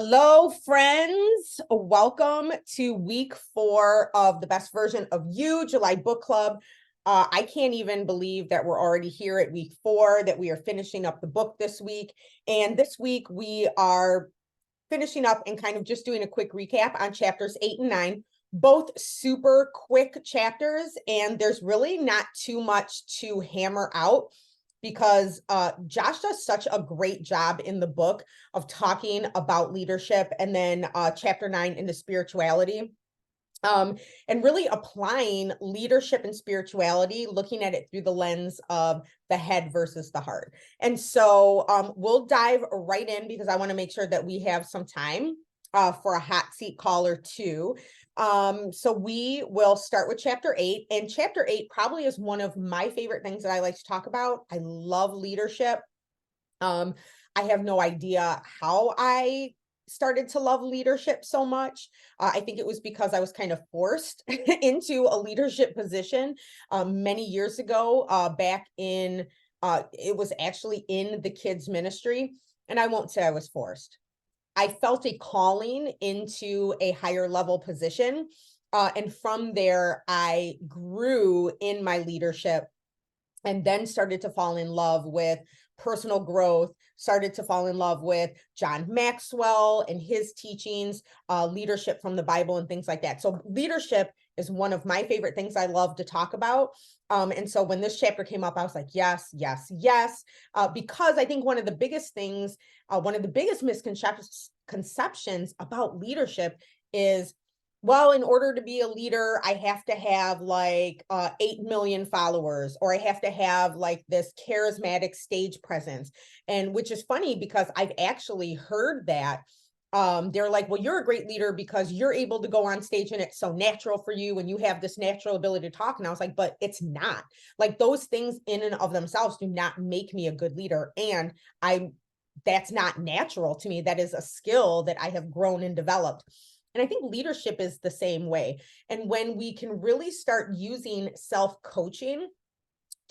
Hello, friends. Welcome to week 4 of the Best Version of You July Book Club. I can't even believe that we're already here at week 4, that we are finishing up the book this week. And this week we are finishing up and kind of just doing a quick recap on chapters 8 and 9, both super quick chapters. And there's really not too much to hammer out because Josh does such a great job in the book of talking about leadership, and then chapter 9 into spirituality, and really applying leadership and spirituality, looking at it through the lens of the head versus the heart. And so we'll dive right in because I want to make sure that we have some time for a hot seat call or two. So we will start with chapter 8, and chapter 8 probably is one of my favorite things that I like to talk about. I love leadership. I have no idea how I started to love leadership so much. I think it was because I was kind of forced into a leadership position many years ago, back in, it was actually in the kids' ministry. And I won't say I was forced. I felt a calling into a higher level position. And from there, I grew in my leadership and then started to fall in love with personal growth, started to fall in love with John Maxwell and his teachings, leadership from the Bible and things like that. So leadership is one of my favorite things I love to talk about. And so when this chapter came up, I was like, yes, yes, yes, because I think one of the biggest things, one of the biggest misconceptions about leadership is, well, in order to be a leader, I have to have like 8 million followers, or I have to have like this charismatic stage presence. And which is funny because I've actually heard that. They're like, well, you're a great leader because you're able to go on stage and it's so natural for you and you have this natural ability to talk. And I was like, but it's not. Like, those things in and of themselves do not make me a good leader. And that's not natural to me. That is a skill that I have grown and developed. And I think leadership is the same way. And when we can really start using self-coaching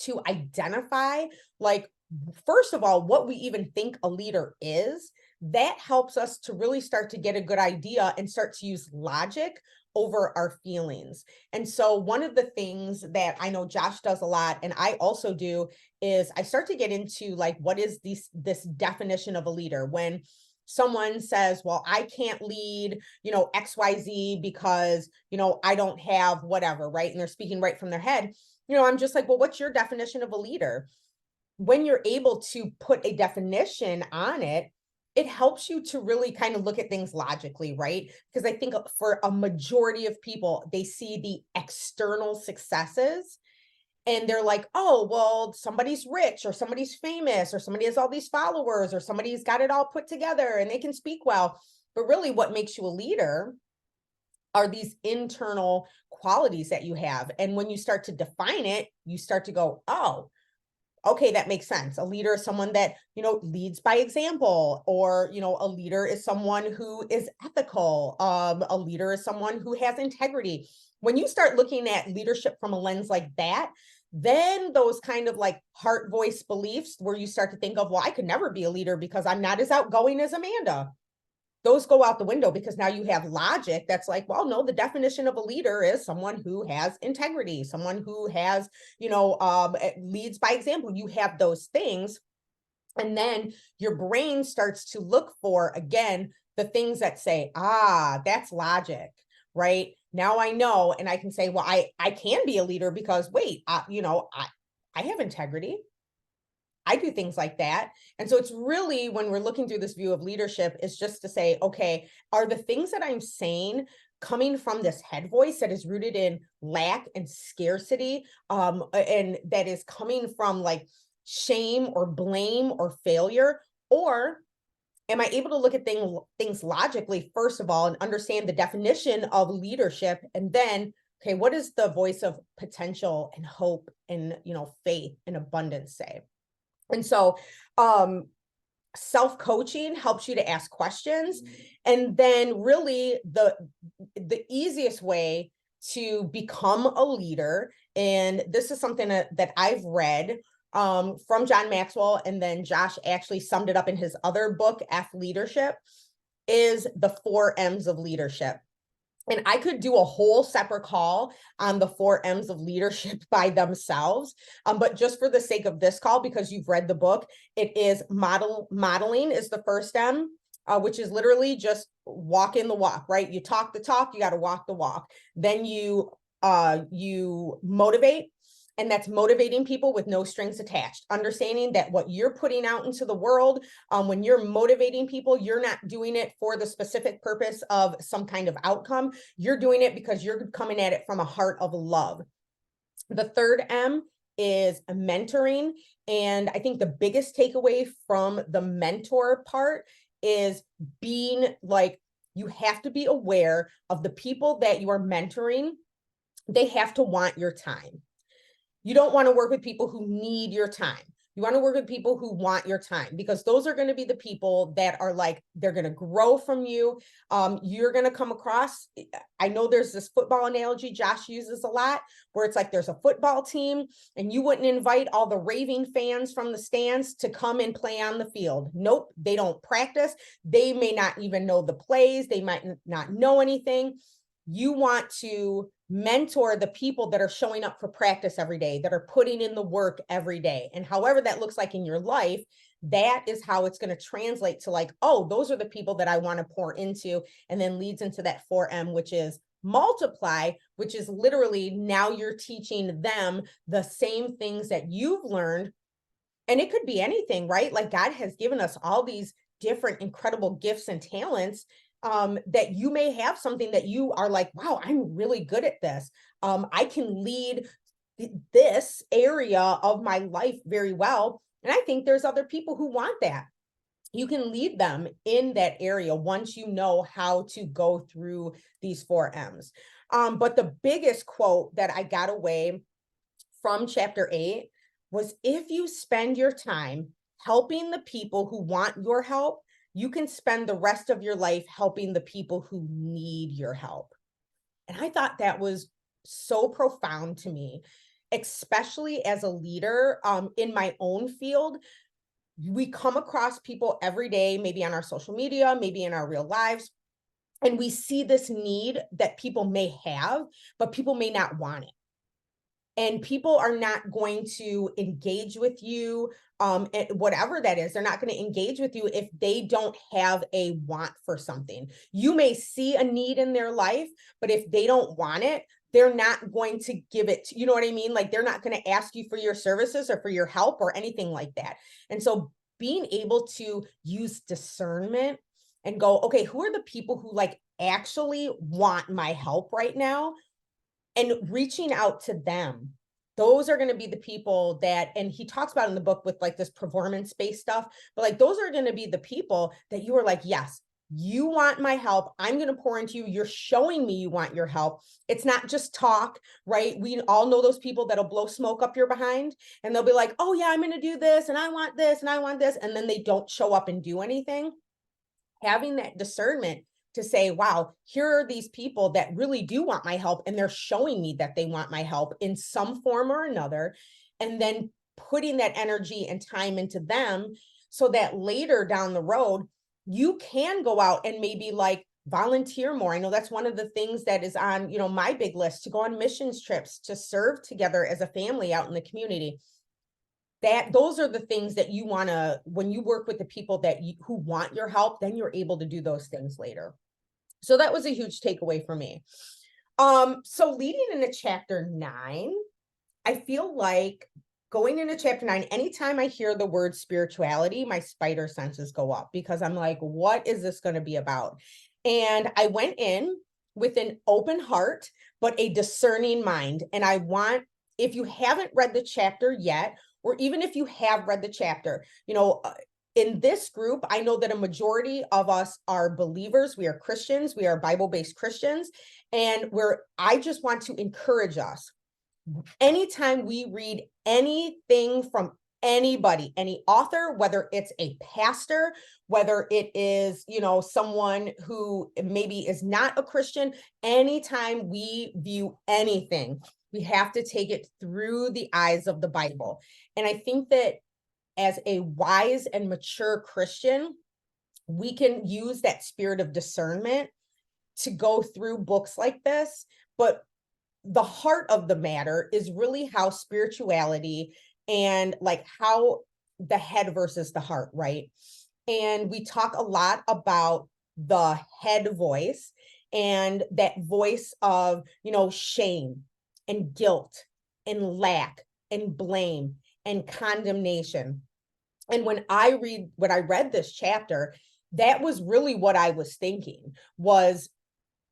to identify, like, first of all, what we even think a leader is, that helps us to really start to get a good idea and start to use logic over our feelings. And so one of the things that I know Josh does a lot, and I also do, is I start to get into like, what is this definition of a leader? When someone says, well, I can't lead, XYZ because, I don't have whatever, right? And they're speaking right from their head. I'm just like, well, what's your definition of a leader? When you're able to put a definition on it, it helps you to really kind of look at things logically, right? Because I think for a majority of people, they see the external successes and they're like, oh, well, somebody's rich or somebody's famous or somebody has all these followers or somebody's got it all put together and they can speak well. But really what makes you a leader are these internal qualities that you have. And when you start to define it, you start to go, oh, okay, that makes sense. A leader is someone that, leads by example, or, a leader is someone who is ethical. A leader is someone who has integrity. When you start looking at leadership from a lens like that, then those kind of like heart voice beliefs where you start to think of, well, I could never be a leader because I'm not as outgoing as Amanda. Those go out the window because now you have logic that's like, well, no, the definition of a leader is someone who has integrity, someone who has, leads by example. You have those things. And then your brain starts to look for, again, the things that say, that's logic, right? Now I know, and I can say, well, I can be a leader because wait, I have integrity. I do things like that. And so it's really, when we're looking through this view of leadership, is just to say, okay, are the things that I'm saying coming from this head voice that is rooted in lack and scarcity, and that is coming from like shame or blame or failure? Or am I able to look at things logically, first of all, and understand the definition of leadership? And then, okay, what does the voice of potential and hope and, faith and abundance say? And so self-coaching helps you to ask questions. And then really the easiest way to become a leader, and this is something that I've read from John Maxwell, and then Josh actually summed it up in his other book, F Leadership, is the 4 M's of leadership. And I could do a whole separate call on the 4 M's of leadership by themselves. But just for the sake of this call, because you've read the book, it is modeling is the first M, which is literally just walking the walk, right? You talk the talk, you got to walk the walk. Then you motivate. And that's motivating people with no strings attached, understanding that what you're putting out into the world, when you're motivating people, you're not doing it for the specific purpose of some kind of outcome. You're doing it because you're coming at it from a heart of love. The third M is mentoring. And I think the biggest takeaway from the mentor part is being like, you have to be aware of the people that you are mentoring. They have to want your time. You don't want to work with people who need your time. You want to work with people who want your time, because those are going to be the people that are like, they're going to grow from you. You're going to come across, I know there's this football analogy Josh uses a lot, where it's like there's a football team and you wouldn't invite all the raving fans from the stands to come and play on the field. Nope, they don't practice. They may not even know the plays. They might not know anything. You want to mentor the people that are showing up for practice every day, that are putting in the work every day. And however that looks like in your life, that is how it's going to translate to like, oh, those are the people that I want to pour into, and then leads into that 4M, which is multiply, which is literally now you're teaching them the same things that you've learned. And it could be anything, right? Like God has given us all these different incredible gifts and talents, that you may have something that you are like, wow, I'm really good at this. I can lead this area of my life very well. And I think there's other people who want that. You can lead them in that area once you know how to go through these 4 M's. But the biggest quote that I got away from chapter 8 was, if you spend your time helping the people who want your help, you can spend the rest of your life helping the people who need your help. And I thought that was so profound to me, especially as a leader, in my own field. We come across people every day, maybe on our social media, maybe in our real lives, and we see this need that people may have, but people may not want it. And people are not going to engage with you, whatever that is. They're not going to engage with you if they don't have a want for something. You may see a need in their life, but if they don't want it, they're not going to give it to, you know what I mean? Like, they're not going to ask you for your services or for your help or anything like that. And so being able to use discernment and go, okay, who are the people who like actually want my help right now? And reaching out to them, those are going to be the people that, and he talks about in the book with like this performance-based stuff, but like those are going to be the people that you are like, yes, you want my help. I'm going to pour into you. You're showing me you want your help. It's not just talk, right? We all know those people that'll blow smoke up your behind, and they'll be like, oh yeah, I'm going to do this, and I want this, and I want this. And then they don't show up and do anything. Having that discernment to say, wow, here are these people that really do want my help, and they're showing me that they want my help in some form or another. And then putting that energy and time into them so that later down the road, you can go out and maybe like volunteer more. I know that's one of the things that is on, my big list, to go on missions trips, to serve together as a family out in the community. That those are the things that you want to, when you work with the people that who want your help, then you're able to do those things later. So that was a huge takeaway for me. So leading into chapter 9, I feel like going into chapter 9, anytime I hear the word spirituality, my spider senses go up, because I'm like, what is this going to be about? And I went in with an open heart, but a discerning mind. And I want, if you haven't read the chapter yet, or even if you have read the chapter, in this group, I know that a majority of us are believers. We are Christians. We are Bible-based Christians. And I just want to encourage us. Anytime we read anything from anybody, any author, whether it's a pastor, whether it is, someone who maybe is not a Christian, anytime we view anything, we have to take it through the eyes of the Bible. And I think that as a wise and mature Christian, we can use that spirit of discernment to go through books like this. But the heart of the matter is really how spirituality and like how the head versus the heart, right? And we talk a lot about the head voice and that voice of, shame and guilt and lack and blame and condemnation. And when I read this chapter, that was really what I was thinking was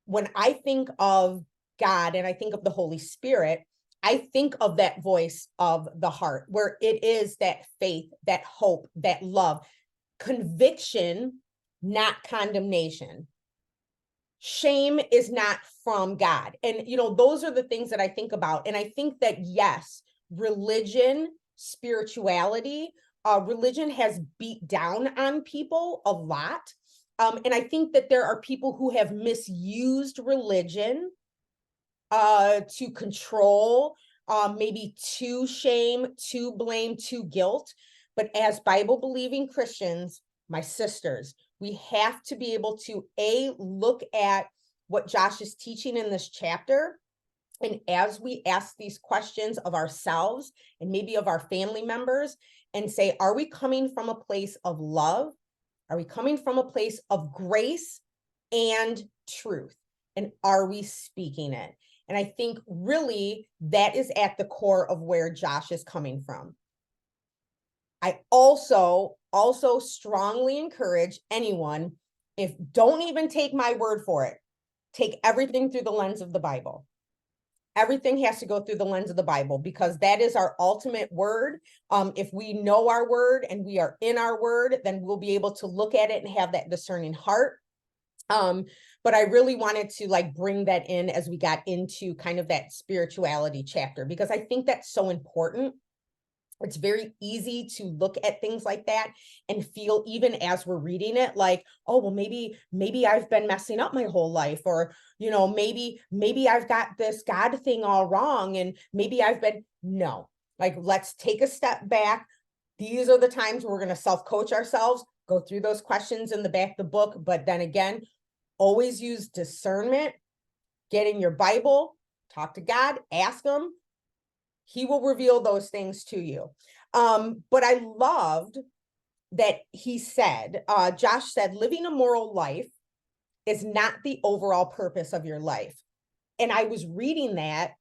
when I think of God and I think of the Holy Spirit, I think of that voice of the heart where it is that faith, that hope, that love, conviction, not condemnation. Shame is not from God. And, those are the things that I think about. And I think that, yes, religion, spirituality, religion has beat down on people a lot. And I think that there are people who have misused religion to control, maybe to shame, to blame, to guilt. But as Bible believing Christians, my sisters, we have to be able to look at what Josh is teaching in this chapter. And as we ask these questions of ourselves and maybe of our family members and say, are we coming from a place of love? Are we coming from a place of grace and truth? And are we speaking it? And I think really that is at the core of where Josh is coming from. I also strongly encourage anyone, if don't even take my word for it, take everything through the lens of the Bible. Everything has to go through the lens of the Bible because that is our ultimate word. If we know our word and we are in our word, then we'll be able to look at it and have that discerning heart. But I really wanted to bring that in as we got into kind of that spirituality chapter, because I think that's so important. It's very easy to look at things like that and feel, even as we're reading it, like, oh, well, maybe I've been messing up my whole life, or, maybe I've got this God thing all wrong. And maybe no, let's take a step back. These are the times where we're going to self-coach ourselves, go through those questions in the back of the book. But then again, always use discernment, get in your Bible, talk to God, ask him. He will reveal those things to you. But I loved that he said, Josh said, living a moral life is not the overall purpose of your life. And I was reading that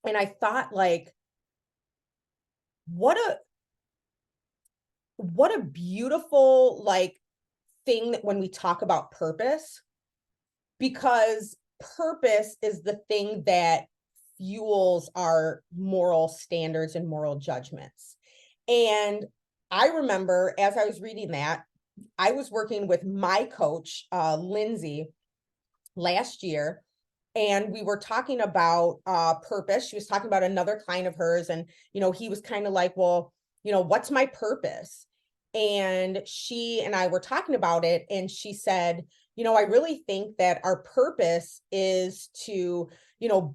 and I thought, what a beautiful thing that when we talk about purpose, because purpose is the thing that fuels our moral standards and moral judgments. And I remember as I was reading that, I was working with my coach, Lindsay, last year, and we were talking about purpose. She was talking about another client of hers, and he was kind of like, well, what's my purpose? And she and I were talking about it, and she said, I really think that our purpose is to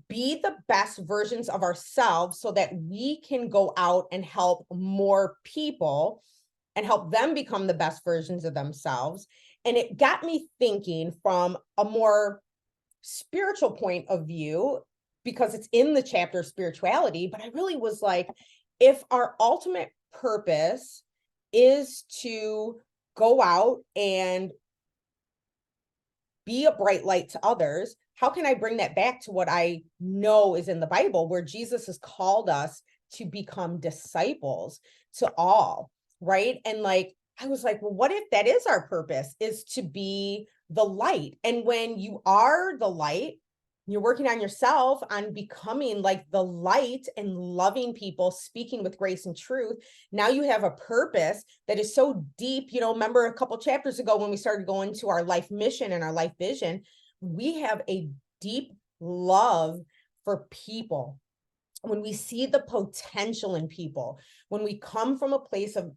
be the best versions of ourselves so that we can go out and help more people and help them become the best versions of themselves. And it got me thinking from a more spiritual point of view, because it's in the chapter of spirituality. But I really was like, if our ultimate purpose is to go out and be a bright light to others, how can I bring that back to what I know is in the Bible, where Jesus has called us to become disciples to all, right? And I was like, well, what if that is our purpose, is to be the light? And when you are the light, you're working on yourself, on becoming the light and loving people, speaking with grace and truth. Now you have a purpose that is so deep. Remember a couple chapters ago when we started going to our life mission and our life vision, we have a deep love for people. When we see the potential in people, when we come from a place of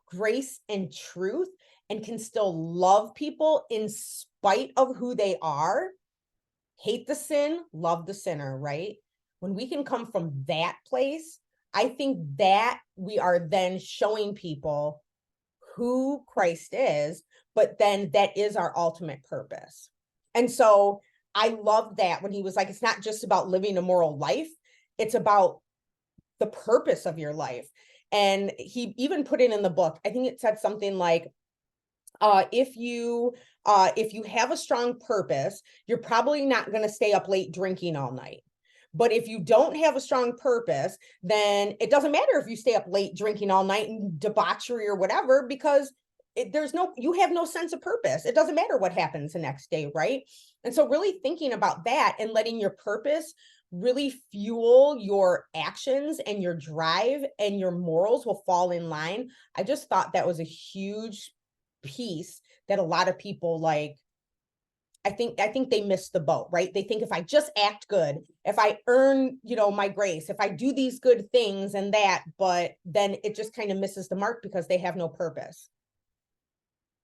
grace and truth and can still love people in spite of who they are, hate the sin, love the sinner, right? When we can come from that place, I think that we are then showing people who Christ is, but then that is our ultimate purpose. And so I love that when he was like, it's not just about living a moral life, it's about the purpose of your life. And he even put it in the book. I think it said something like, if you have a strong purpose, you're probably not going to stay up late drinking all night. But if you don't have a strong purpose, then it doesn't matter if you stay up late drinking all night and debauchery or whatever, because you have no sense of purpose. It doesn't matter what happens the next day, right? And so really thinking about that and letting your purpose really fuel your actions, and your drive and your morals will fall in line. I just thought that was a huge piece that a lot of people like, I think they miss the boat, right? They think if I just act good, if I earn, my grace, if I do these good things and that, but then it just kind of misses the mark because they have no purpose.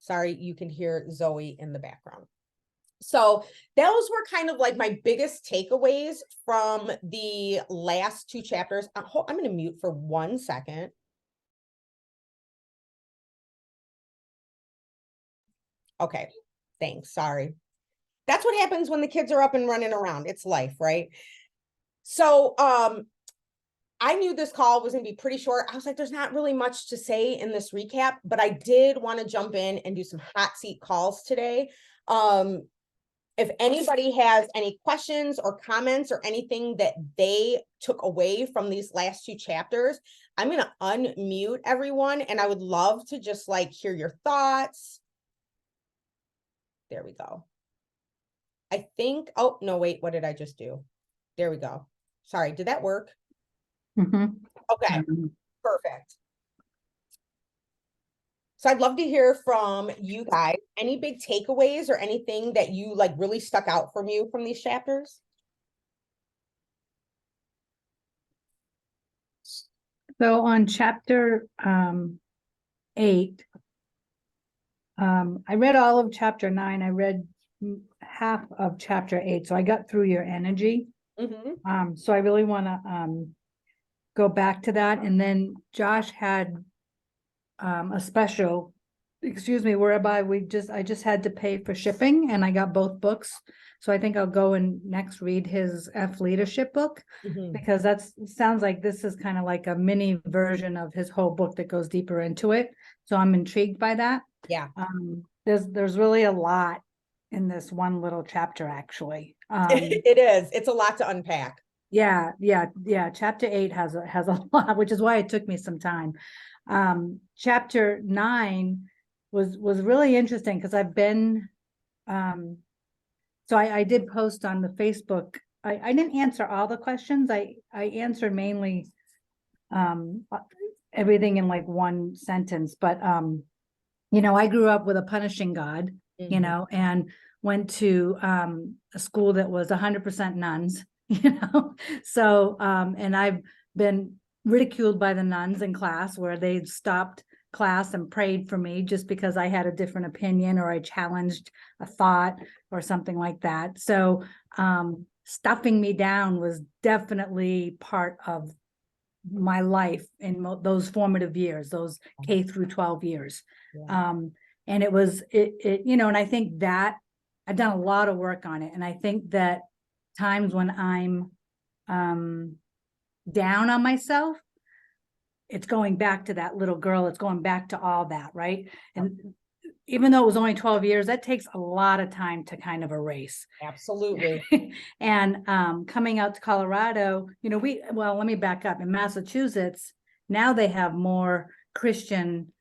Sorry, you can hear Zoe in the background. So those were kind of like my biggest takeaways from the last two chapters. I'm going to mute for 1 second. Okay, thanks. Sorry. That's what happens when the kids are up and running around. It's life, right? So I knew this call was going to be pretty short. I was like, there's not really much to say in this recap, but I did want to jump in and do some hot seat calls today. If anybody has any questions or comments or anything that they took away from these last two chapters, I'm going to unmute everyone, and I would love to just like hear your thoughts. There we go. I think, oh, no, wait, what did I just do? There we go. Sorry, did that work? Mm-hmm. Okay, perfect. So I'd love to hear from you guys. Any big takeaways or anything that you like really stuck out from you from these chapters? So on chapter 8, I read all of chapter 9. I read half of chapter 8, so I got through your energy. Mm-hmm. So I really want to go back to that. And then Josh had a special, whereby I just had to pay for shipping, and I got both books. So I think I'll go and next read his F leadership book, because sounds like this is kind of like a mini version of his whole book that goes deeper into it. So I'm intrigued by that. Yeah. There's really a lot in this one little chapter, actually. It is. It's a lot to unpack. Yeah. Chapter 8 has a lot, which is why it took me some time. Chapter 9 was really interesting, because I've been so I did post on the Facebook. I didn't answer all the questions. I answered mainly everything in like one sentence, but I grew up with a punishing God, and went to a school that was 100% nuns, so and I've been ridiculed by the nuns in class, where they stopped class and prayed for me just because I had a different opinion, or I challenged a thought or something like that. So stuffing me down was definitely part of my life in those formative years, those K through 12 years. Yeah. And it was, and I think that I've done a lot of work on it. And I think that times when I'm down on myself, it's going back to that little girl. It's going back to all that, right? And even though it was only 12 years, that takes a lot of time to kind of erase. Absolutely. And coming out to Colorado, let me back up. In Massachusetts, now they have more Christian,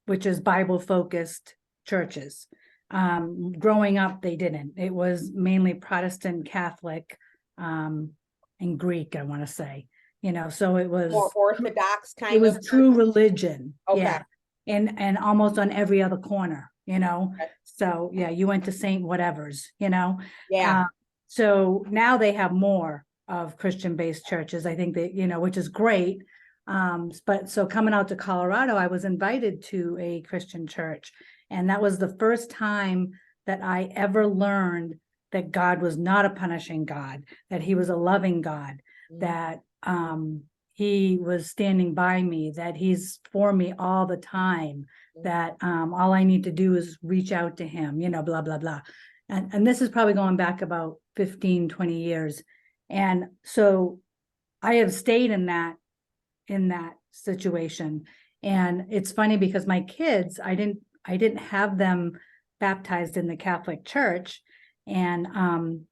which is Bible-focused churches. Growing up, they didn't. It was mainly Protestant, Catholic, and Greek, I want to say. So it was more orthodox kind of. It was true religion. Okay. Yeah. And almost on every other corner, Okay. So yeah, you went to Saint whatever's, Yeah. So now they have more of Christian-based churches, I think that, which is great. But so coming out to Colorado, I was invited to a Christian church, and that was the first time that I ever learned that God was not a punishing God, that he was a loving God, that he was standing by me, that he's for me all the time, that all I need to do is reach out to him, blah, blah, blah. And this is probably going back about 15, 20 years. And so I have stayed in that situation. And it's funny because my kids, I didn't have them baptized in the Catholic Church. And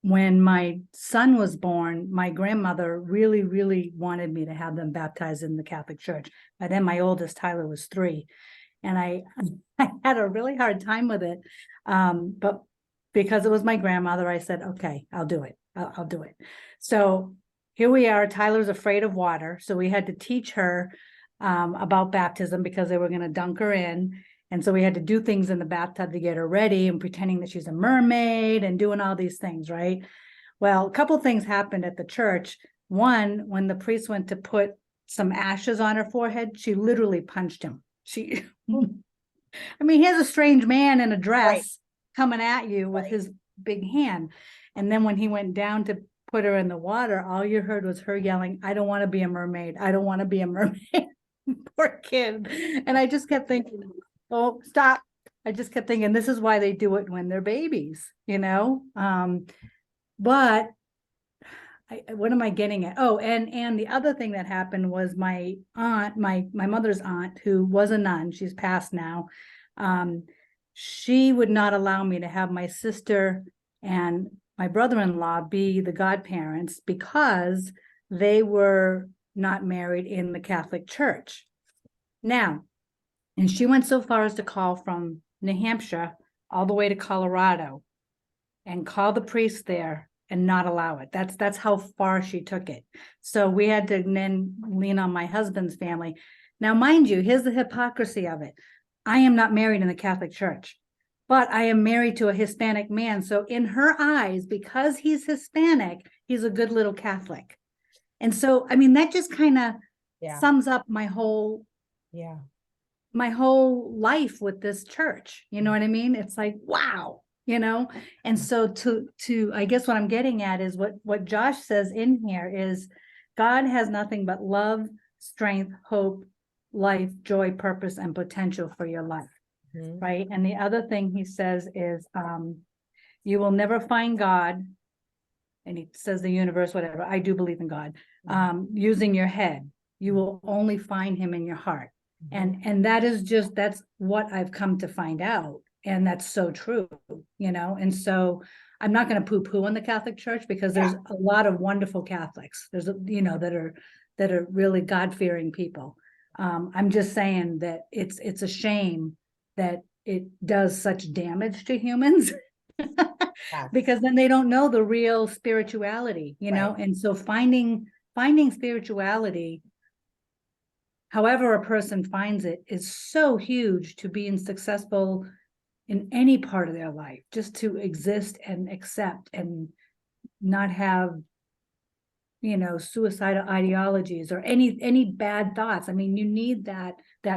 when my son was born, my grandmother really, really wanted me to have them baptized in the Catholic Church. By then my oldest, Tyler, was 3. And I had a really hard time with it. But because it was my grandmother, I said, okay, I'll do it. I'll do it. So here we are. Tyler's afraid of water. So we had to teach her about baptism because they were going to dunk her in. And so we had to do things in the bathtub to get her ready, and pretending that she's a mermaid and doing all these things, right? Well, a couple of things happened at the church. One, when the priest went to put some ashes on her forehead, she literally punched him. I mean, here's a strange man in a dress coming at you with his big hand. And then when he went down to put her in the water, all you heard was her yelling, I don't want to be a mermaid. I don't want to be a mermaid. Poor kid. And I just kept thinking, oh, stop. I just kept thinking, this is why they do it when they're babies, but what am I getting at? Oh, and the other thing that happened was my aunt, my mother's aunt, who was a nun, she's passed now. She would not allow me to have my sister and my brother-in-law be the godparents because they were not married in the Catholic Church. Now, and she went so far as to call from New Hampshire all the way to Colorado and call the priest there and not allow it. That's how far she took it. So we had to then lean on my husband's family. Now, mind you, here's the hypocrisy of it. I am not married in the Catholic Church, but I am married to a Hispanic man. So in her eyes, because he's Hispanic, he's a good little Catholic. And so, I mean, that just kind of sums up my whole life with this church. You know what I mean? It's like, wow. And so to I guess what I'm getting at is what Josh says in here is God has nothing but love, strength, hope, life, joy, purpose, and potential for your life. Right. And the other thing he says is you will never find God, and he says the universe, whatever. I do believe in God, using your head. You will only find him in your heart. And that's what I've come to find out. And that's so true, and so I'm not going to poo-poo on the Catholic Church because there's a lot of wonderful Catholics. There's, that are really God-fearing people. I'm just saying that it's a shame that it does such damage to humans because then they don't know the real spirituality, and so finding spirituality, however a person finds it, is so huge to being successful in any part of their life, just to exist and accept and not have, suicidal ideologies or any bad thoughts. I mean, you need that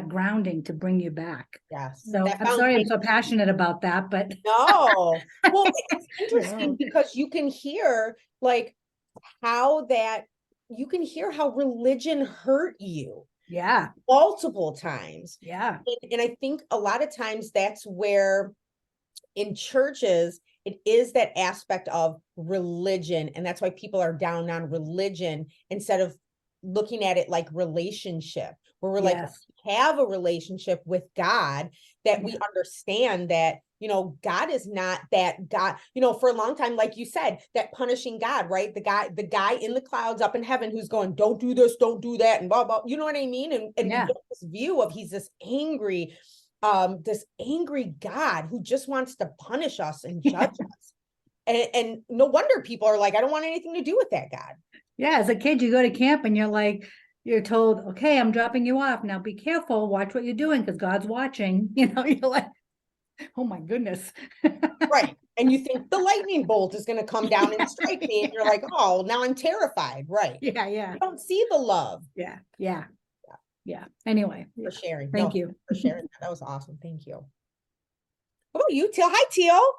grounding to bring you back. Yes. So I'm sorry I'm so passionate about that, but no. Well, it's interesting because you can hear how religion hurt you. Yeah. Multiple times. Yeah. And I think a lot of times that's where in churches, it is that aspect of religion. And that's why people are down on religion instead of looking at it like relationship, where we're like, have a relationship with God, that we understand that, God is not that God, for a long time, like you said, that punishing God, right? The guy in the clouds up in heaven who's going, don't do this, don't do that, and blah, blah, you know what I mean? And we get this view of he's this angry God who just wants to punish us and judge us. And no wonder people are like, I don't want anything to do with that God. Yeah, as a kid, you go to camp and you're told, okay, I'm dropping you off. Now be careful, watch what you're doing because God's watching. You're like, oh my goodness. Right. And you think the lightning bolt is going to come down and strike me. And you're like, oh, now I'm terrified. Right. Yeah. You don't see the love. Yeah. Anyway. For sharing. Thank you. For sharing. That was awesome. Thank you. What about you, Teal? Hi, Teal.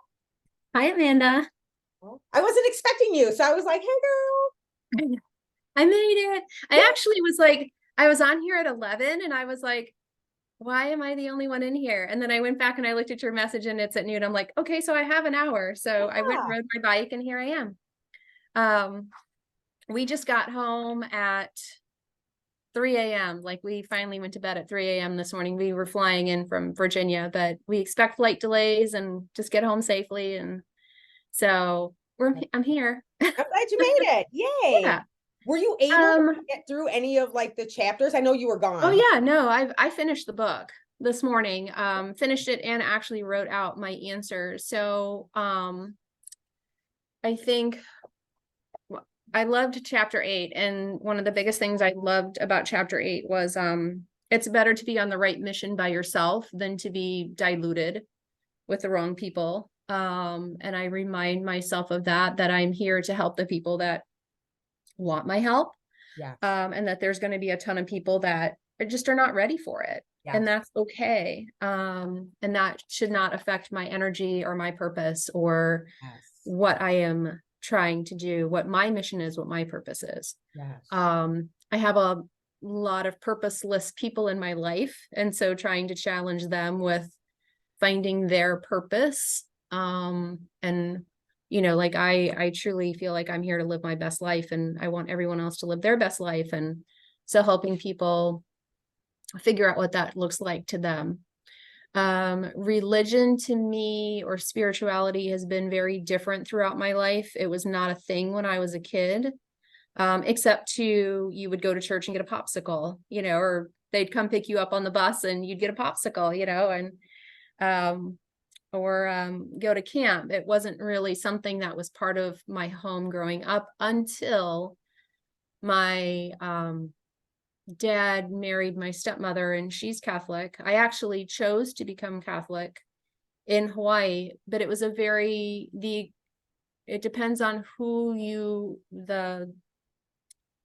Hi, Amanda. I wasn't expecting you. So I was like, hey, girl. I made it. I actually was like, I was on here at 11 and I was like, why am I the only one in here? And then I went back and I looked at your message and it's at noon. I'm like, okay, so I have an hour. So I went and Yeah. rode my bike and here I am. We just got home at 3 a.m. Like we finally went to bed at 3 a.m. this morning. We were flying in from Virginia, but we expect flight delays and just get home safely. And so I'm here. I'm glad you made it. Yay. Yeah. Were you able to get through any of like the chapters? I know you were gone. Oh yeah, no, I finished the book this morning. Finished it and actually wrote out my answers. So I think I loved chapter 8, and one of the biggest things I loved about chapter 8 was it's better to be on the right mission by yourself than to be diluted with the wrong people. And I remind myself of that I'm here to help the people that want my help. Yeah. And that there's going to be a ton of people that are not ready for it. Yes. And that's okay. And that should not affect my energy or my purpose or what I am trying to do, what my mission is, what my purpose is. Yes. I have a lot of purposeless people in my life. And so trying to challenge them with finding their purpose. And like I truly feel like I'm here to live my best life, and I want everyone else to live their best life. And so helping people figure out what that looks like to them. Religion to me, or spirituality, has been very different throughout my life. It was not a thing when I was a kid, except you would go to church and get a popsicle, or they'd come pick you up on the bus and you'd get a popsicle, and or go to camp. It wasn't really something that was part of my home growing up until my dad married my stepmother, and she's Catholic. I actually chose to become Catholic in Hawaii, but it was it depends on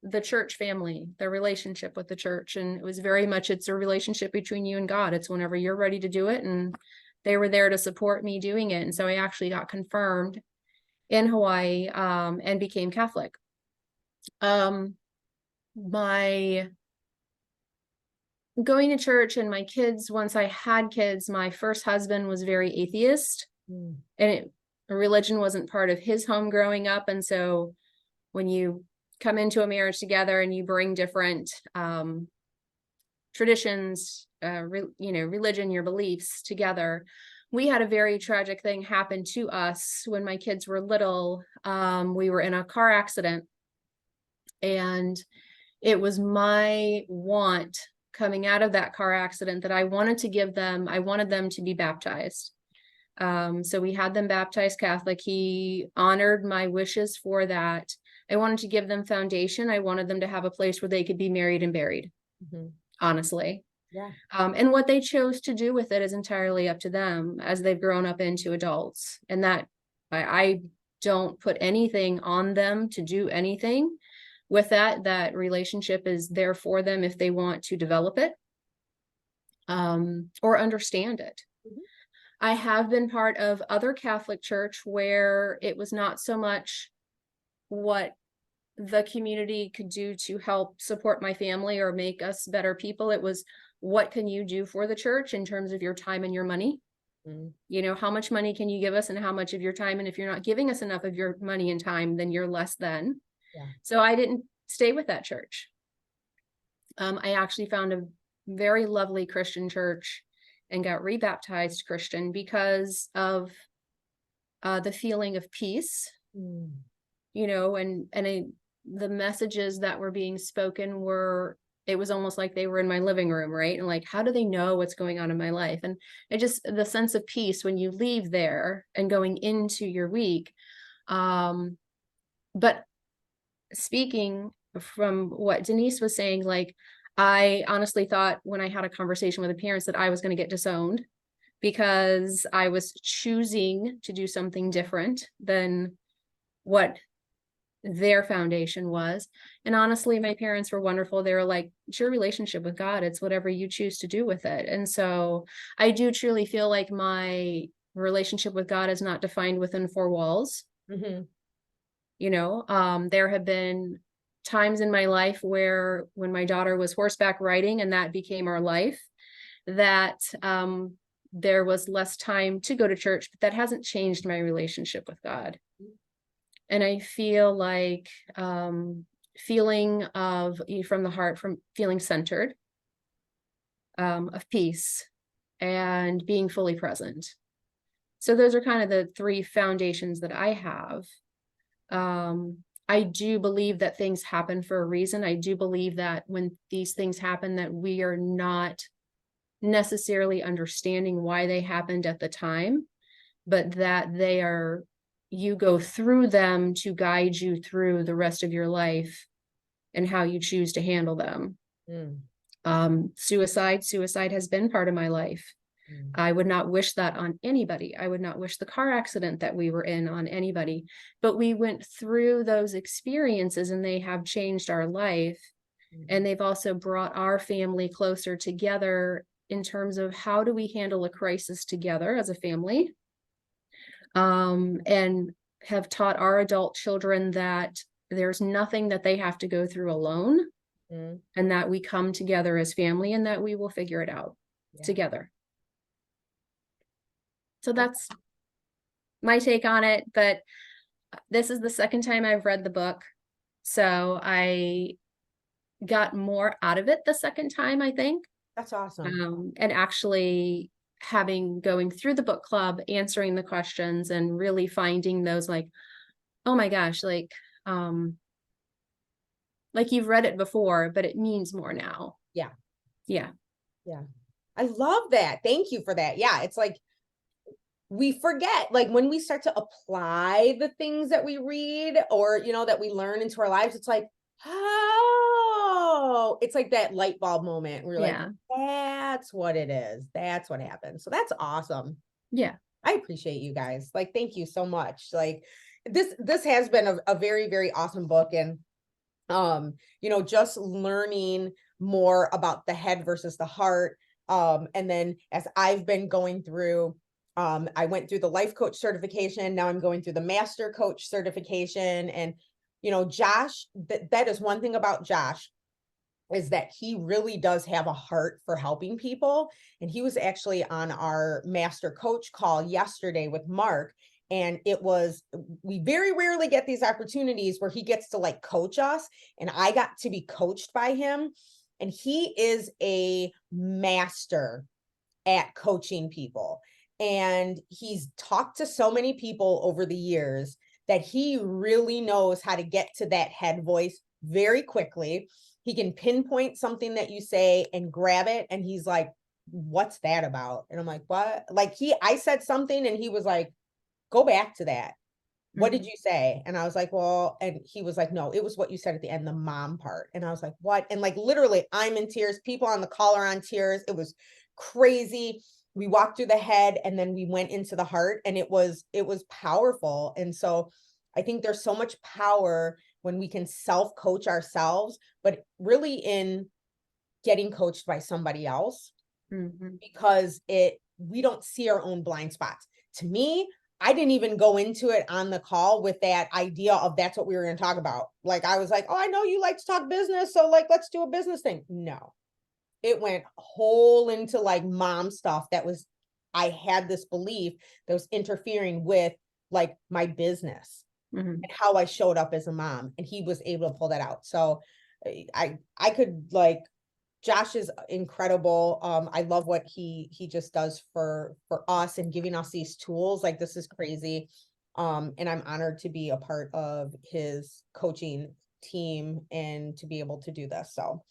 the church family, the relationship with the church. And it was very much, it's a relationship between you and God. It's whenever you're ready to do it. And they were there to support me doing it. And so I actually got confirmed in Hawaii, and became Catholic. My going to church and my kids, once I had kids, my first husband was very atheist, and religion wasn't part of his home growing up. And so when you come into a marriage together and you bring different traditions, religion, your beliefs together. We had a very tragic thing happen to us when my kids were little. We were in a car accident, and it was my want coming out of that car accident that I wanted them to be baptized. So we had them baptized Catholic. He honored my wishes for that. I wanted to give them foundation. I wanted them to have a place where they could be married and buried, honestly. Yeah. And what they chose to do with it is entirely up to them as they've grown up into adults. And that I don't put anything on them to do anything with that relationship is there for them if they want to develop it, or understand it. I have been part of other Catholic church where it was not so much what the community could do to help support my family or make us better people. It was, what can you do for the church in terms of your time and your money? How much money can you give us and how much of your time? And if you're not giving us enough of your money and time, then you're less than. Yeah. So I didn't stay with that church. I actually found a very lovely Christian church and got rebaptized Christian because of the feeling of peace, and the messages that were being spoken it was almost like they were in my living room, right? And like, how do they know what's going on in my life? And the sense of peace when you leave there and going into your week. But speaking from what Denise was saying, like, I honestly thought when I had a conversation with the parents that I was going to get disowned because I was choosing to do something different than what their foundation was. And honestly, my parents were wonderful. They were like, it's your relationship with God. It's whatever you choose to do with it. And so I do truly feel like my relationship with God is not defined within four walls. There have been times in my life where when my daughter was horseback riding and that became our life, that there was less time to go to church, but that hasn't changed my relationship with God. And I feel like feeling of from the heart, from feeling centered, of peace, and being fully present. So those are kind of the three foundations that I have. I do believe that things happen for a reason. I do believe that when these things happen, that we are not necessarily understanding why they happened at the time, but that you go through them to guide you through the rest of your life and how you choose to handle them. Suicide has been part of my life. I would not wish that on anybody. I would not wish the car accident that we were in on anybody, but we went through those experiences and they have changed our life. And they've also brought our family closer together in terms of how do we handle a crisis together as a family, and have taught our adult children that there's nothing that they have to go through alone, and that we come together as family and that we will figure it out together. So that's my take on it, but this is the second time I've read the book, so I got more out of it the second time, I think. That's awesome. And actually going through the book club, answering the questions, and really finding those like, oh my gosh, like you've read it before, but it means more now. Yeah. Yeah. Yeah. I love that. Thank you for that. Yeah. It's like, we forget, like when we start to apply the things that we read or, that we learn into our lives, it's like, oh, it's like that light bulb moment. We're like, that's what it is. That's what happens. So that's awesome. Yeah. I appreciate you guys. Like, thank you so much. Like this has been a very, very awesome book. And, just learning more about the head versus the heart. And then as I've been going through, I went through the life coach certification. Now I'm going through the master coach certification. And, Josh, that is one thing about Josh, is that he really does have a heart for helping people. And he was actually on our master coach call yesterday with Mark. And we very rarely get these opportunities where he gets to like coach us. And I got to be coached by him. And he is a master at coaching people. And he's talked to so many people over the years that he really knows how to get to that head voice very quickly. He can pinpoint something that you say and grab it. And he's like, what's that about? And I'm like, what? Like I said something and he was like, go back to that. What did you say? And I was like, well, and he was like, no, it was what you said at the end, the mom part. And I was like, what? And like, literally, I'm in tears. People on the call are on tears. It was crazy. We walked through the head and then we went into the heart, and it was powerful. And so I think there's so much power when we can self-coach ourselves, but really in getting coached by somebody else, because we don't see our own blind spots. To me, I didn't even go into it on the call with that idea of that's what we were going to talk about. Like, I was like, oh, I know you like to talk business, so like, let's do a business thing. No, it went whole into like mom stuff. I had this belief that was interfering with like my business and how I showed up as a mom. And he was able to pull that out. So I could like, Josh is incredible. I love what he just does for us and giving us these tools. Like, this is crazy. And I'm honored to be a part of his coaching team and to be able to do this. So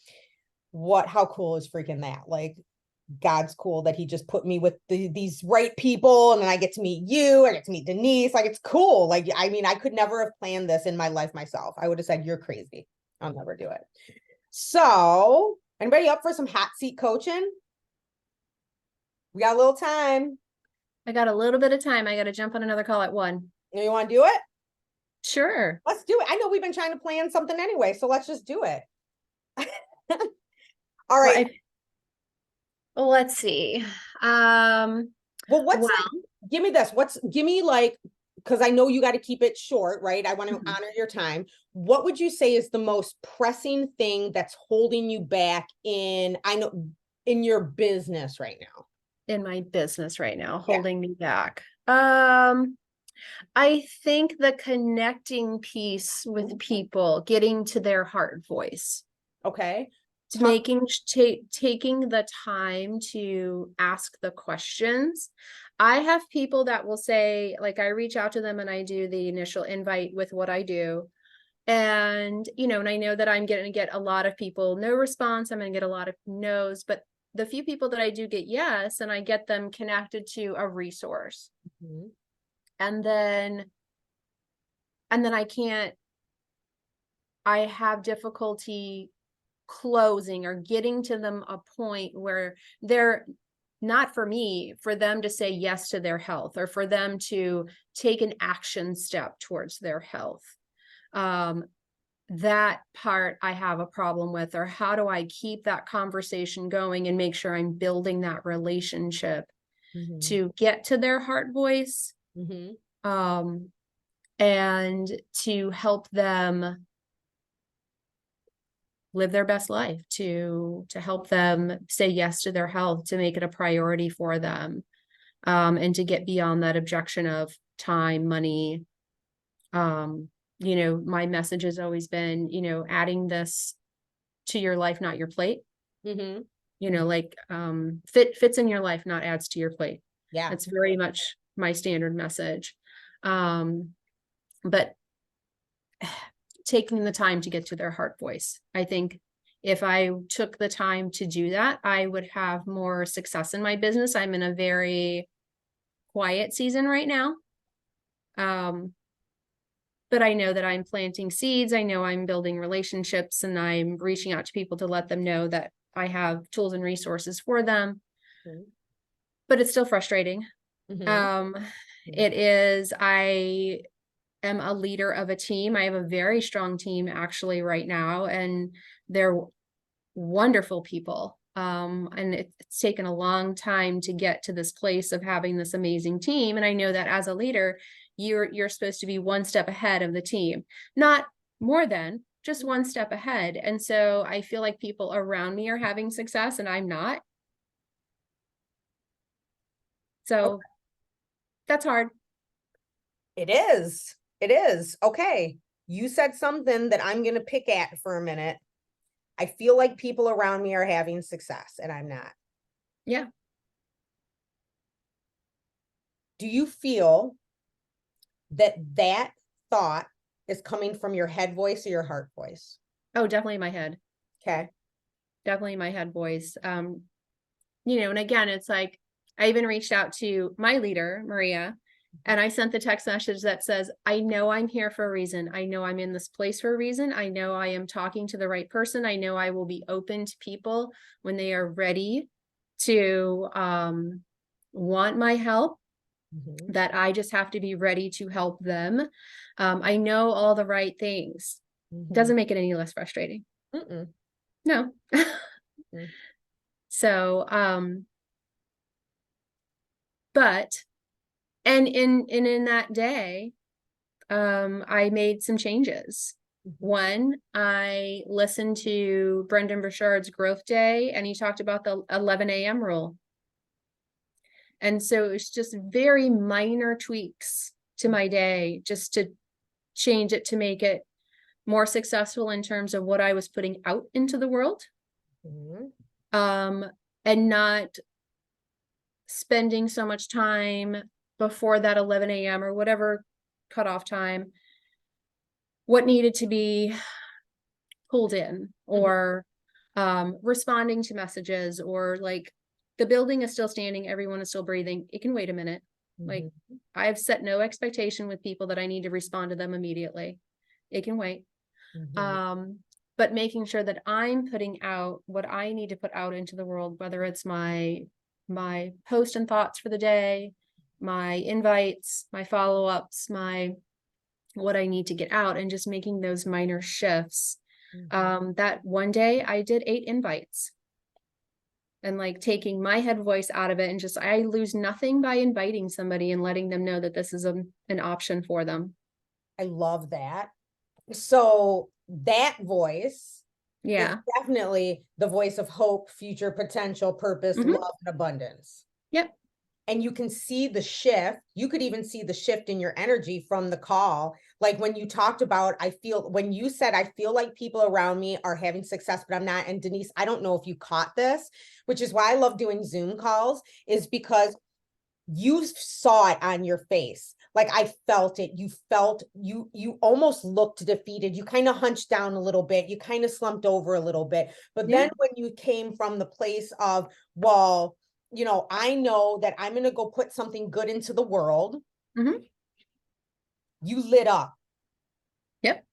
how cool is freaking that? Like, God's cool that he just put me with these right people. And then I get to meet you. I get to meet Denise. Like, it's cool. Like, I mean, I could never have planned this in my life myself. I would have said, you're crazy. I'll never do it. So anybody up for some hot seat coaching? We got a little time. I got a little bit of time. I got to jump on another call at 1. You want to do it? Sure. Let's do it. I know we've been trying to plan something anyway, so let's just do it. All right. Well, let's see. Well, give me this. Give me like because I know you got to keep it short, right? I want to Mhm. honor your time. What would you say is the most pressing thing that's holding you back in your business right now? In my business right now, Yeah. holding me back. I think the connecting piece with people, getting to their heart voice, Okay. Talk. making taking the time to ask the questions. I have people that will say, like, I reach out to them and I do the initial invite with what I do. And, and I know that I'm going to get a lot of people no response. I'm going to get a lot of no's, but the few people that I do get yes, and I get them connected to a resource. Mhm. And then I have difficulty closing or getting to them a point where they're not for me, for them to say yes to their health or for them to take an action step towards their health. That part I have a problem with, or how do I keep that conversation going and make sure I'm building that relationship Mhm. to get to their heart voice, Mhm. and to help them live their best life, to help them say yes to their health, to make it a priority for them, and to get beyond that objection of time, money. My message has always been, adding this to your life, not your plate. Mhm. Like, fits in your life, not adds to your plate. Yeah. It's very much my standard message. But taking the time to get to their heart voice. I think if I took the time to do that, I would have more success in my business. I'm in a very quiet season right now. But I know that I'm planting seeds. I know I'm building relationships and I'm reaching out to people to let them know that I have tools and resources for them. Mhm. But it's still frustrating. Mhm. Um, it is, I am a leader of a team. I have a very strong team actually right now, and they're wonderful people. And it's taken a long time to get to this place of having this amazing team. And I know that as a leader, you're supposed to be one step ahead of the team, not more than just one step ahead. And so I feel like people around me are having success and I'm not. Okay. So that's hard. It is. It is. Okay. You said something that I'm going to pick at for a minute. I feel like people around me are having success and I'm not. Yeah. Do you feel that that thought is coming from your head voice or your heart voice? Oh, definitely my head. Okay. Definitely my head voice. And again, it's like I even reached out to my leader, Maria, and I sent the text message that says, I know I'm here for a reason. I know I'm in this place for a reason. I know I am talking to the right person. I know I will be open to people when they are ready to want my help, Mhm. that I just have to be ready to help them. I know all the right things. Mhm. Doesn't make it any less frustrating. Mm-mm. No. Mm. So, but in that day, I made some changes. Mhm. One, I listened to Brendan Burchard's Growth Day, and he talked about the 11 a.m. rule. And so it's just very minor tweaks to my day, just to change it to make it more successful in terms of what I was putting out into the world. Mhm. Um, and not spending so much time before that 11 a.m. or whatever cutoff time, what needed to be pulled in, Mhm. or responding to messages, or like the building is still standing, everyone is still breathing. It can wait a minute. Like, Mhm. I've set no expectation with people that I need to respond to them immediately. It can wait. Mhm. But making sure that I'm putting out what I need to put out into the world, whether it's my post and thoughts for the day, my invites, my follow-ups, my what I need to get out, and just making those minor shifts. Mhm. That one day I did 8 invites. and like taking my head voice out of it, and just, I lose nothing by inviting somebody and letting them know that this is an option for them. I love that. So that voice is Yeah. definitely the voice of hope, future potential, purpose, Mhm. love, and abundance. Yep. And you can see the shift. You could even see the shift in your energy from the call. Like when you talked about, when you said, I feel like people around me are having success, but I'm not. And Denise, I don't know if you caught this, which is why I love doing Zoom calls, is because you saw it on your face. Like I felt it. You almost looked defeated. You kind of hunched down a little bit. You kind of slumped over a little bit. But Yeah. then when you came from the place of, well, I know that I'm going to go put something good into the world. Mhm. You lit up. Yep.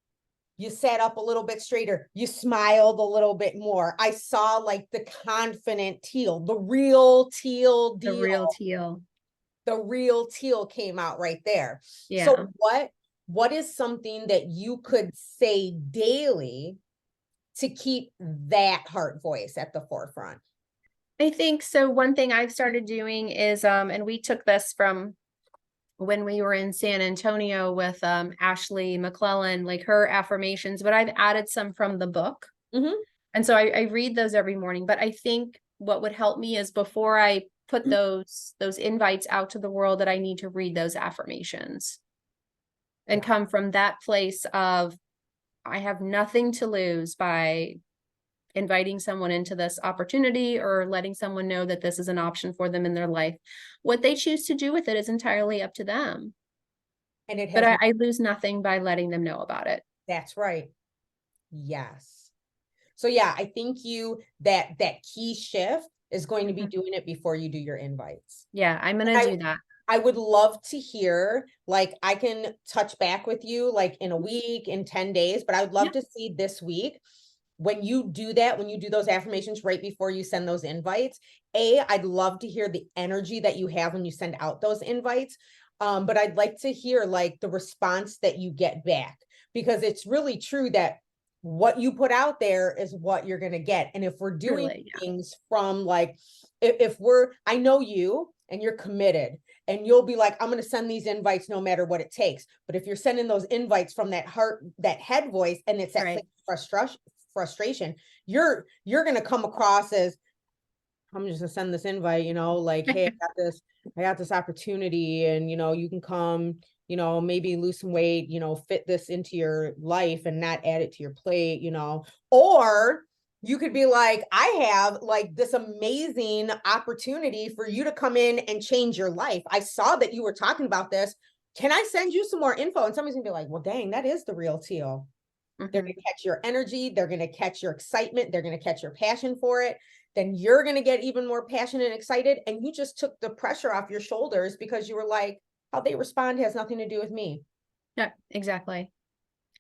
You sat up a little bit straighter. You smiled a little bit more. I saw like the confident Teal, the real Teal The deal. real Teal. The real Teal came out right there. Yeah. So what is something that you could say daily to keep that heart voice at the forefront? I think so. One thing I've started doing is, and we took this from when we were in San Antonio with Ashley McClellan, like her affirmations, but I've added some from the book. Mhm. And so I read those every morning. But I think what would help me is, before I put those invites out to the world, that I need to read those affirmations and come from that place of, I have nothing to lose by inviting someone into this opportunity, or letting someone know that this is an option for them in their life. What they choose to do with it is entirely up to them. And it But has, I lose nothing by letting them know about it. that's right. Yes. So yeah, I think that key shift is going to be Mhm. doing it before you do your invites. Yeah, I'm going And to do that. I would love to hear, like, I can touch back with you like in a week, in 10 days, but I would love Yeah. to see this week when you do that, when you do those affirmations right before you send those invites. I'd love to hear the energy that you have when you send out those invites. But I'd like to hear like the response that you get back, because it's really true that what you put out there is what you're going to get. And if we're doing Truly, yeah. things from like, I know you and you're committed, and you'll be like, I'm going to send these invites no matter what it takes. But if you're sending those invites from that heart, that head voice, and it's that Right. frustration, you're going to come across as, I'm just gonna send this invite, like, hey, I got this opportunity, and you can come, maybe lose some weight, fit this into your life and not add it to your plate, or you could be like, I have like this amazing opportunity for you to come in and change your life. I saw that you were talking about this. Can I send you some more info? And somebody's gonna be like, well, dang, that is the real Teal. They're going to catch your energy. They're going to catch your excitement. They're going to catch your passion for it. Then you're going to get even more passionate and excited. And you just took the pressure off your shoulders, because you were like, how they respond has nothing to do with me. Yeah, exactly.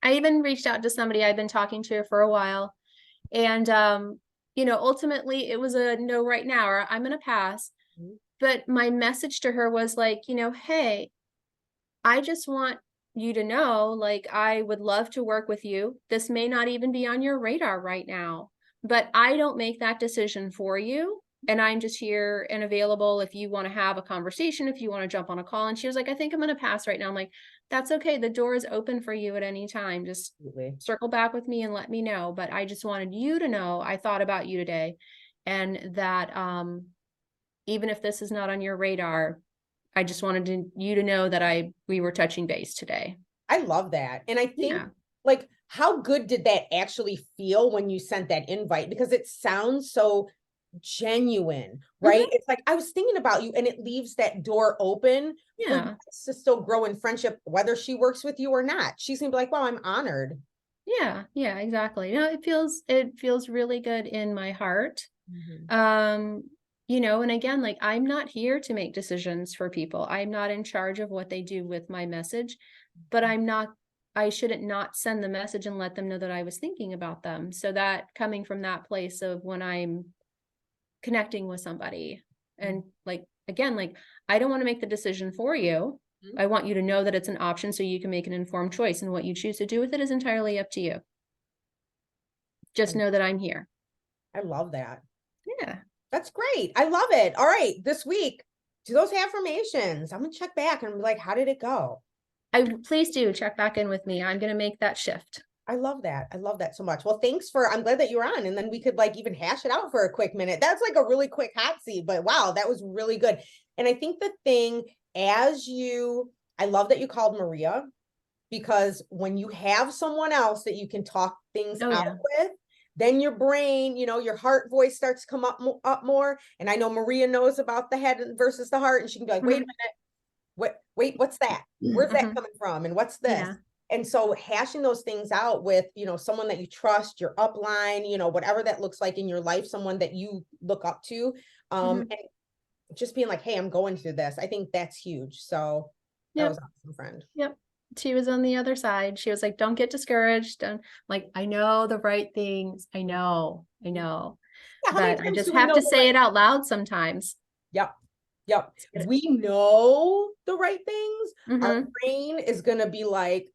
I even reached out to somebody I've been talking to for a while. And, ultimately it was a no right now, or I'm going to pass. Mhm. But my message to her was like, hey, I just want you to know, like, I would love to work with you. This may not even be on your radar right now, but I don't make that decision for you. And I'm just here and available if you want to have a conversation, if you want to jump on a call. And she was like, I think I'm going to pass right now. I'm like, that's okay. The door is open for you at any time. Just Absolutely. circle back with me and let me know. But I just wanted you to know I thought about you today, and that even if this is not on your radar, I just wanted you to know that we were touching base today. I love that. And I think, Yeah. like, how good did that actually feel when you sent that invite? Because it sounds so genuine, right? Mhm. It's like, I was thinking about you, and it leaves that door open for you Yeah. guys to still grow in friendship, whether she works with you or not. She's gonna be like, well, I'm honored. Yeah. Yeah, exactly. It feels really good in my heart. Mhm. And again, like, I'm not here to make decisions for people. I'm not in charge of what they do with my message, but I shouldn't not send the message and let them know that I was thinking about them. So that, coming from that place of when I'm connecting with somebody, and like, again, like, I don't want to make the decision for you. Mhm. I want you to know that it's an option so you can make an informed choice, and what you choose to do with it is entirely up to you. Just know that I'm here. I love that. Yeah. That's great. I love it. All right. This week, do those affirmations. I'm gonna check back and be like, how did it go? Please do check back in with me. I'm going to make that shift. I love that. I love that so much. Well, I'm glad that you were on, and then we could like even hash it out for a quick minute. That's like a really quick hot seat, but wow, that was really good. And I think the thing I love that you called Maria, because when you have someone else that you can talk things Oh, out yeah. with, then your brain, your heart voice starts to come up more. And I know Maria knows about the head versus the heart, and she can be like, wait a minute, wait, what's that? Where's that Mhm. coming from? And what's this? Yeah. And so hashing those things out with, someone that you trust, your upline, whatever that looks like in your life, someone that you look up to, Mhm. and just being like, hey, I'm going through this. I think that's huge. So that Yep. was awesome, friend. Yep. She was on the other side. She was like, don't get discouraged. Don't like, I know the right things. I know. Yeah, how many But I times just do we have know to the say right? it out loud sometimes. Yep. Yep. Let's get it. We know the right things. Our Mhm. brain is going to be like,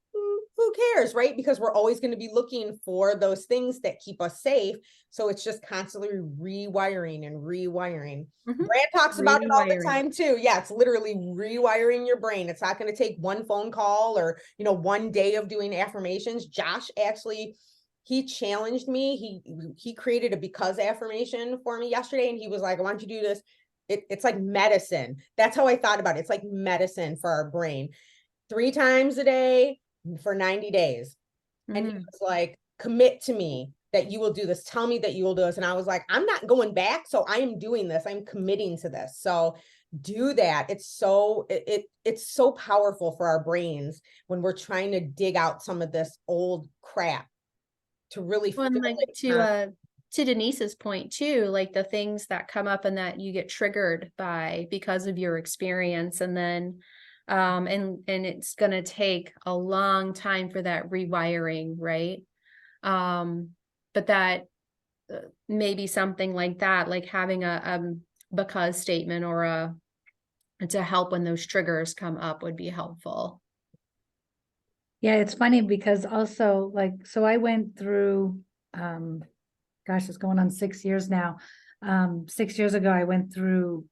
who cares, right? Because we're always going to be looking for those things that keep us safe. So it's just constantly rewiring and rewiring. Mhm. Brad talks about it all the Rewiring. time too. Yeah, it's literally rewiring your brain. It's not going to take one phone call or, one day of doing affirmations. Josh actually, he challenged me. He created a because affirmation for me yesterday, and he was like, I want you to do this. It's like medicine. That's how I thought about it. It's like medicine for our brain. 3 times a day for 90 days. And he Mhm. was like, commit to me that you will do this. Tell me that you will do this. And I was like, I'm not going back. So I am doing this. I'm committing to this. So do that. It's so powerful for our brains when we're trying to dig out some of this old crap to really Well, feel and like it. to Denise's point too, like the things that come up and that you get triggered by because of your experience, and then and it's going to take a long time for that rewiring, right? But that maybe something like that, like having a because statement or a to help when those triggers come up would be helpful. Yeah, it's funny because also like, so I went through, gosh, it's going on 6 years now. 6 years ago, I went through,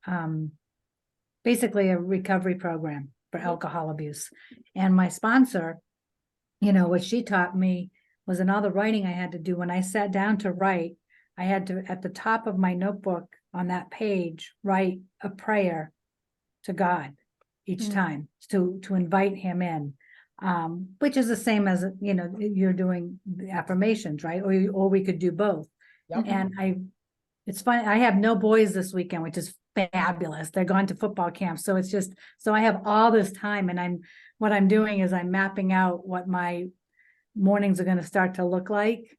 basically a recovery program for alcohol abuse. And my sponsor, what she taught me was in all the writing I had to do, when I sat down to write, I had to, at the top of my notebook on that page, write a prayer to God each time to invite him in. Which is the same as, you're doing the affirmations, right? Or we could do both. Yep. And it's funny, I have no boys this weekend, which is fabulous. They're going to football camp. So it's just, so I have all this time, and what I'm doing is I'm mapping out what my mornings are going to start to look like.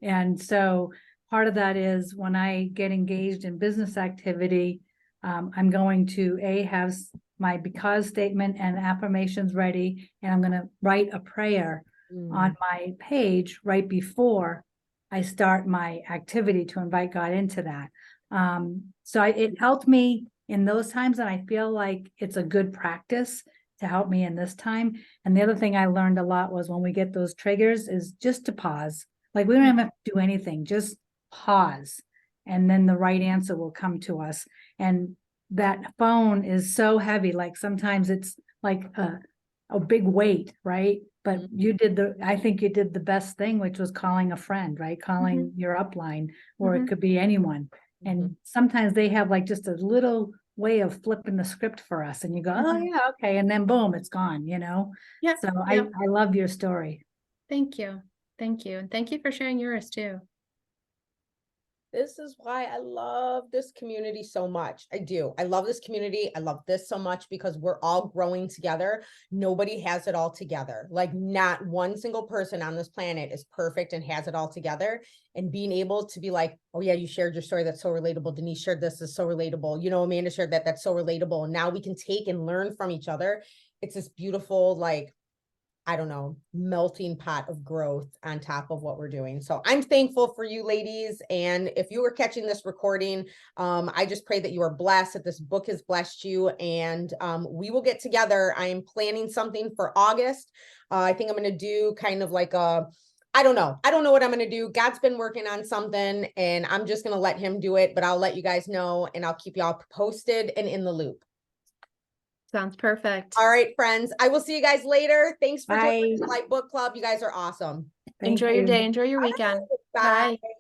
And so part of that is when I get engaged in business activity, I'm going to have my because statement and affirmations ready, and I'm going to write a prayer on my page right before I start my activity to invite God into that. So it helped me in those times, and I feel like it's a good practice to help me in this time. And the other thing I learned a lot was when we get those triggers is just to pause. Like we don't even have to do anything, just pause. And then the right answer will come to us. And that phone is so heavy. Like sometimes it's like a big weight, right? But I think you did the best thing, which was calling a friend, right? Calling your upline, or it could be anyone. And sometimes they have like just a little way of flipping the script for us, and you go, oh yeah, okay. And then boom, it's gone, Yeah. So I love your story. Thank you. Thank you. And thank you for sharing yours too. This is why I love this community so much. I do. I love this community. I love this so much because we're all growing together. Nobody has it all together. Like not one single person on this planet is perfect and has it all together. And being able to be like, oh yeah, you shared your story. That's so relatable. Denise shared this is so relatable. Amanda shared that. That's so relatable. And now we can take and learn from each other. It's this beautiful, like, I don't know, melting pot of growth on top of what we're doing. So I'm thankful for you ladies. And if you were catching this recording, I just pray that you are blessed, that this book has blessed you. And we will get together. I am planning something for August. I think I'm going to do kind of like I don't know. I don't know what I'm going to do. God's been working on something and I'm just going to let him do it, but I'll let you guys know and I'll keep y'all posted and in the loop. Sounds perfect. All right, friends. I will see you guys later. Thanks for joining Bye. July Book Club. You guys are awesome. Thank Enjoy your you. day. Enjoy your weekend. Bye. Bye.